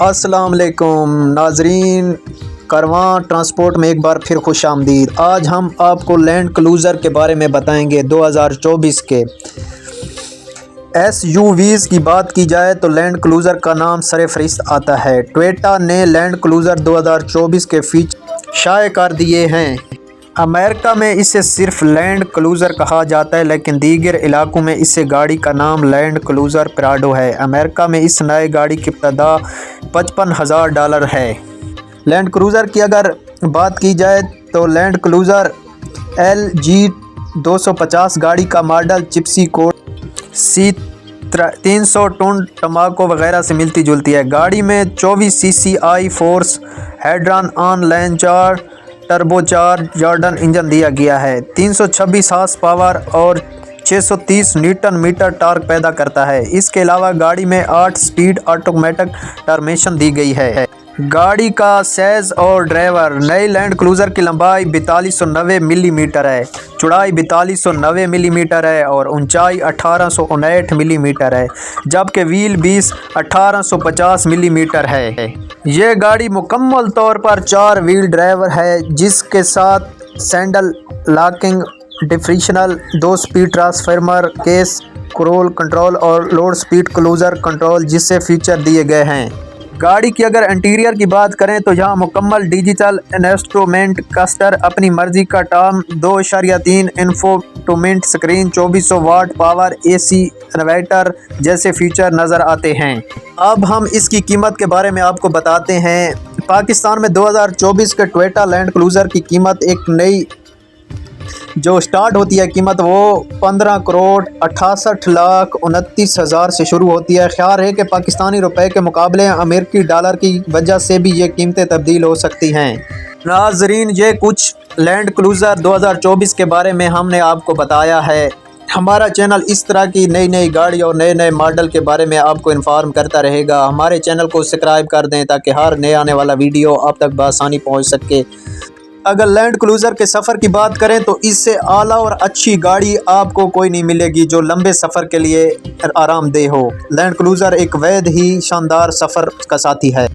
السلام علیکم ناظرین، کارواں ٹرانسپورٹ میں ایک بار پھر خوش آمدید۔ آج ہم آپ کو لینڈ کروزر کے بارے میں بتائیں گے 2024 کے ایس یو ویز کی بات کی جائے تو لینڈ کروزر کا نام سر فہرست آتا ہے۔ ٹویوٹا نے لینڈ کروزر 2024 کے فیچر شائع کر دیے ہیں۔ امریکہ میں اسے صرف لینڈ کروزر کہا جاتا ہے، لیکن دیگر علاقوں میں اس گاڑی کا نام لینڈ کروزر پراڈو ہے۔ امریکہ میں اس نئے گاڑی کی ابتدا $55,000 ہے۔ لینڈ کروزر کی اگر بات کی جائے تو لینڈ کروزر LG 250 گاڑی کا ماڈل چپسی کوڈ C300 ٹون ٹماکو وغیرہ سے ملتی جلتی ہے۔ گاڑی میں 24 cc آئی فورس ہائیڈران آن لائن 4 ٹربو جارڈن انجن دیا گیا ہے۔ 326 ہارس پاور اور 630 نیوٹن میٹر ٹارک پیدا کرتا ہے۔ اس کے علاوہ گاڑی میں 8 سپیڈ آٹومیٹک ٹرانسمیشن دی گئی ہے۔ گاڑی کا سائز اور ڈرائیور: نئی لینڈ کروزر کی لمبائی 4290 ملی میٹر ہے، چوڑائی 4290 ملی میٹر ہے اور اونچائی 1859 ملی میٹر ہے، جبکہ وہیل بیس 1850 ملی میٹر ہے۔ یہ گاڑی مکمل طور پر 4 وہیل ڈرائیو ہے، جس کے ساتھ سینڈل لاکنگ ڈفریشنل، 2 سپیڈ ٹرانسفارمر، کیس کرول کنٹرول اور لوڈ سپیڈ کروزر کنٹرول جیسے فیچر دیے گئے ہیں۔ گاڑی کی اگر انٹیریئر کی بات کریں تو یہاں مکمل ڈیجیٹل انسٹرومنٹ کلسٹر، اپنی مرضی کا Tom 2.3 infotainment screen, 2400 what power AC inverter جیسے فیچر نظر آتے ہیں۔ اب ہم اس کی قیمت کے بارے میں آپ کو بتاتے ہیں۔ پاکستان میں 2024 کے ٹویوٹا لینڈ کروزر کی قیمت ایک نئی جو سٹارٹ ہوتی ہے قیمت وہ 15,68,29,000 سے شروع ہوتی ہے۔ خیال ہے کہ پاکستانی روپے کے مقابلے امریکی ڈالر کی وجہ سے بھی یہ قیمتیں تبدیل ہو سکتی ہیں۔ ناظرین، یہ کچھ لینڈ کروزر 2024 کے بارے میں ہم نے آپ کو بتایا ہے۔ ہمارا چینل اس طرح کی نئی گاڑی اور نئے ماڈل کے بارے میں آپ کو انفارم کرتا رہے گا۔ ہمارے چینل کو سبسکرائب کر دیں تاکہ ہر نئے آنے والا ویڈیو آپ تک بآسانی پہنچ سکے۔ اگر لینڈ کروزر کے سفر کی بات کریں تو اس سے اعلیٰ اور اچھی گاڑی آپ کو کوئی نہیں ملے گی جو لمبے سفر کے لیے آرام دہ ہو۔ لینڈ کروزر ایک واحد ہی شاندار سفر کا ساتھی ہے۔